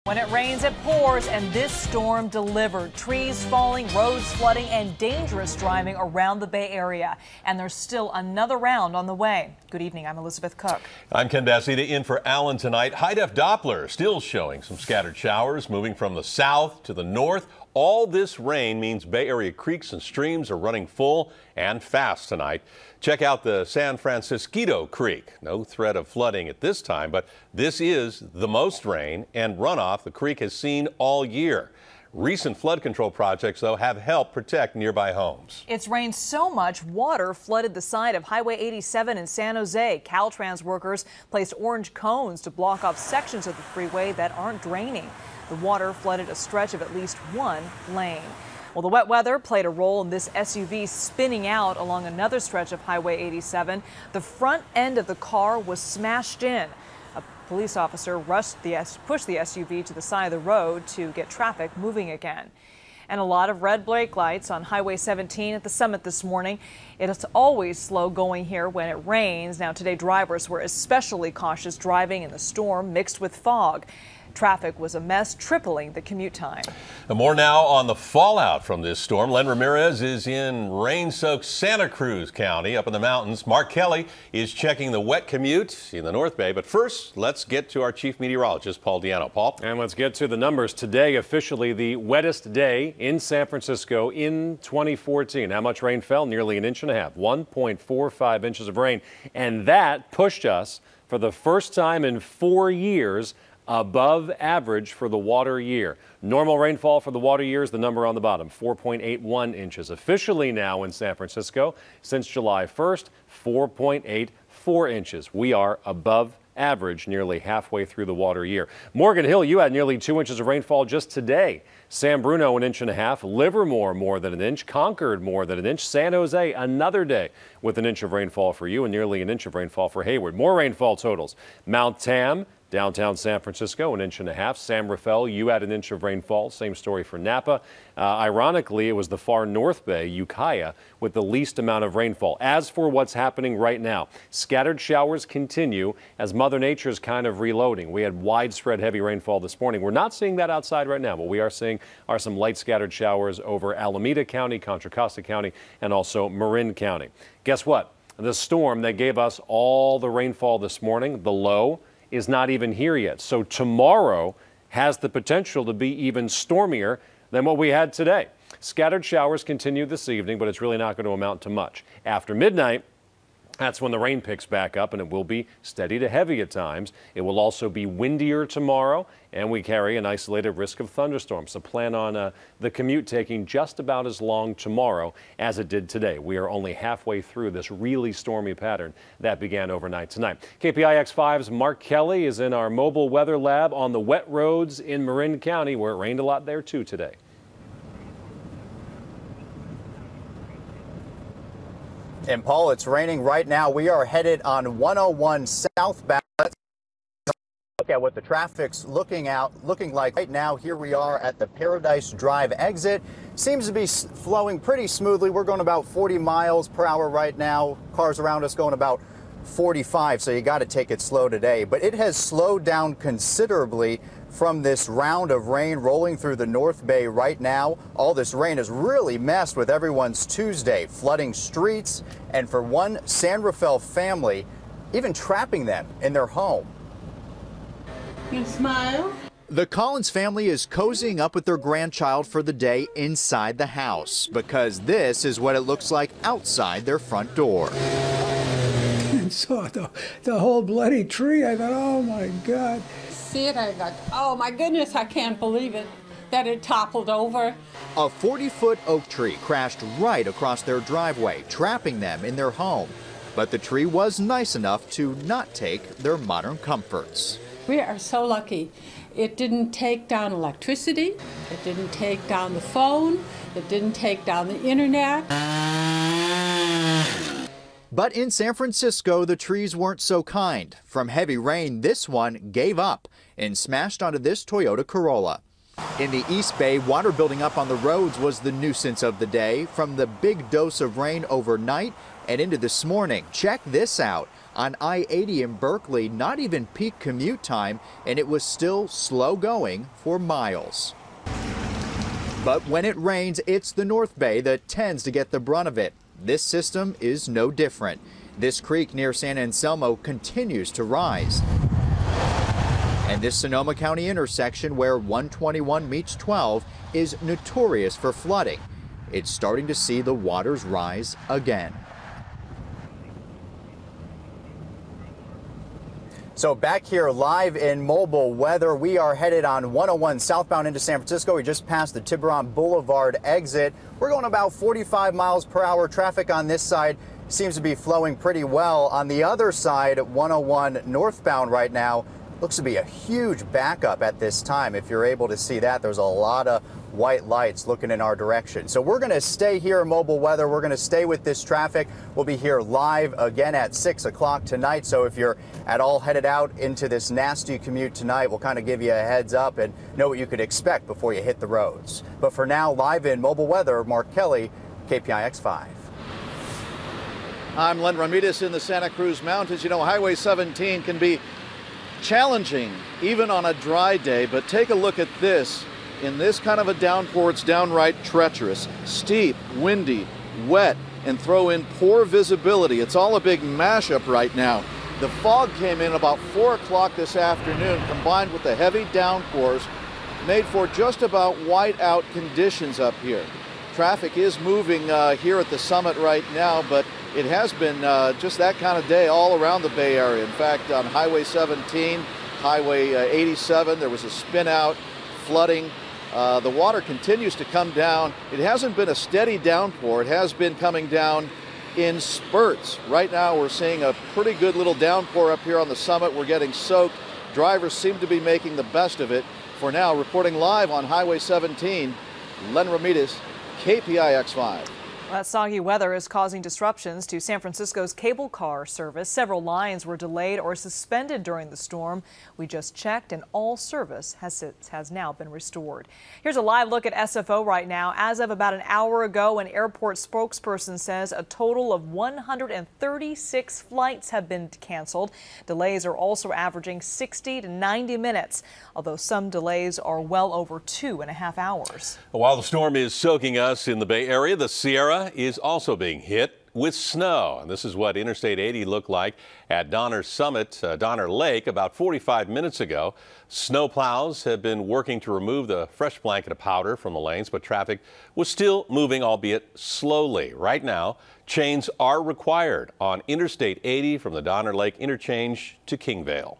When it rains, it pours, and this storm delivered. Trees falling, roads flooding, and dangerous driving around the Bay Area. And there's still another round on the way. Good evening, I'm Elizabeth Cook. I'm Ken Bassita in for Alan tonight. High-def Doppler still showing some scattered showers moving from the south to the north. All this rain means Bay Area creeks and streams are running full and fast tonight. Check out the San Francisco Creek. No threat of flooding at this time, but this is the most rain and runoff the creek has seen all year. Recent flood control projects, though, have helped protect nearby homes. It's rained so much, water flooded the side of Highway 87 in San Jose. Caltrans workers placed orange cones to block off sections of the freeway that aren't draining. The water flooded a stretch of at least one lane. Well, the wet weather played a role in this SUV spinning out along another stretch of Highway 87. The front end of the car was smashed in. A police officer pushed the SUV to the side of the road to get traffic moving again. And a lot of red brake lights on Highway 17 at the summit this morning. It is always slow going here when it rains. Now, today drivers were especially cautious driving in the storm mixed with fog. Traffic was a mess, tripling the commute time. And more now on the fallout from this storm. Len Ramirez is in rain-soaked Santa Cruz County up in the mountains. Mark Kelly is checking the wet commute in the North Bay. But first, let's get to our chief meteorologist, Paul Diano. Paul? And let's get to the numbers. Today, officially the wettest day in San Francisco in 2014. How much rain fell? Nearly 1.5 inches, 1.45 inches of rain. And that pushed us for the first time in 4 years above average for the water year. Normal rainfall for the water year is the number on the bottom, 4.81 inches. Officially now in San Francisco since July 1st, 4.84 inches. We are above average nearly halfway through the water year. Morgan Hill, you had nearly 2 inches of rainfall just today. San Bruno, 1.5 inches. Livermore, more than 1 inch. Concord, more than 1 inch. San Jose, another day with 1 inch of rainfall for you and nearly 1 inch of rainfall for Hayward. More rainfall totals. Mount Tam, downtown San Francisco, 1.5 inches. San Rafael, you had 1 inch of rainfall. Same story for Napa. Ironically, it was the far North Bay, Ukiah, with the least amount of rainfall. As for what's happening right now, scattered showers continue as Mother Nature is kind of reloading. We had widespread heavy rainfall this morning. We're not seeing that outside right now. What we are seeing are some light scattered showers over Alameda County, Contra Costa County, and also Marin County. Guess what? The storm that gave us all the rainfall this morning, the low, is not even here yet. So tomorrow has the potential to be even stormier than what we had today. Scattered showers continue this evening, but it's really not going to amount to much. After midnight, that's when the rain picks back up, and it will be steady to heavy at times. It will also be windier tomorrow, and we carry an isolated risk of thunderstorms. So plan on the commute taking just about as long tomorrow as it did today. We are only halfway through this really stormy pattern that began overnight tonight. KPIX 5's Mark Kelly is in our mobile weather lab on the wet roads in Marin County, where it rained a lot there too today. And Paul, it's raining right now. We are headed on 101 southbound. Let's look at what the traffic's looking like right now. Here we are at the Paradise Drive exit. Seems to be flowing pretty smoothly. We're going about 40 miles per hour right now. Cars around us going about 45, so you got to take it slow today. But it has slowed down considerably from this round of rain rolling through the North Bay right now. All this rain has really messed with everyone's Tuesday, flooding streets, and for one San Rafael family, even trapping them in their home. You smile? The Collins family is cozying up with their grandchild for the day inside the house because this is what it looks like outside their front door. And saw the whole bloody tree. I thought, oh my God. See it, I thought, oh my goodness, I can't believe it, that it toppled over. A 40-foot oak tree crashed right across their driveway, trapping them in their home. But the tree was nice enough to not take their modern comforts. We are so lucky. It didn't take down electricity, it didn't take down the phone, it didn't take down the internet. But in San Francisco, the trees weren't so kind. From heavy rain, this one gave up and smashed onto this Toyota Corolla. In the East Bay, water building up on the roads was the nuisance of the day from the big dose of rain overnight and into this morning. Check this out. On I-80 in Berkeley, not even peak commute time, and it was still slow going for miles. But when it rains, it's the North Bay that tends to get the brunt of it. This system is no different. This creek near San Anselmo continues to rise. And this Sonoma County intersection where 121 meets 12 is notorious for flooding. It's starting to see the waters rise again. So back here live in mobile weather, we are headed on 101 southbound into San Francisco. We just passed the Tiburon Boulevard exit. We're going about 45 miles per hour. Traffic on this side seems to be flowing pretty well. On the other side, 101 northbound right now, looks to be a huge backup at this time. If you're able to see that, there's a lot of white lights looking in our direction. So we're going to stay here in mobile weather. We're going to stay with this traffic. We'll be here live again at 6 o'clock tonight. So if you're at all headed out into this nasty commute tonight, we'll kind of give you a heads up and know what you could expect before you hit the roads. But for now, live in mobile weather, Mark Kelly, KPI X5. I'm Len Ramirez in the Santa Cruz Mountains. You know, Highway 17 can be challenging even on a dry day, but take a look at this. In this kind of a downpour, it's downright treacherous, steep, windy, wet, and throw in poor visibility. It's all a big mashup right now. The fog came in about 4 o'clock this afternoon, combined with the heavy downpours, made for just about whiteout conditions up here. Traffic is moving here at the summit right now, but it has been just that kind of day all around the Bay Area. In fact, on Highway 17, Highway 87, there was a spin out, flooding. The water continues to come down. It hasn't been a steady downpour. It has been coming down in spurts. Right now we're seeing a pretty good little downpour up here on the summit. We're getting soaked. Drivers seem to be making the best of it. For now, reporting live on Highway 17, Len Ramirez, KPI X5. That soggy weather is causing disruptions to San Francisco's cable car service. Several lines were delayed or suspended during the storm. We just checked and all service has now been restored. Here's a live look at SFO right now. As of about an hour ago, an airport spokesperson says a total of 136 flights have been canceled. Delays are also averaging 60 to 90 minutes, although some delays are well over 2.5 hours. While the storm is soaking us in the Bay Area, the Sierra is also being hit with snow. And this is what Interstate 80 looked like at Donner Lake about 45 minutes ago. Snow plows have been working to remove the fresh blanket of powder from the lanes, but traffic was still moving, albeit slowly. Right now, chains are required on Interstate 80 from the Donner Lake interchange to Kingvale.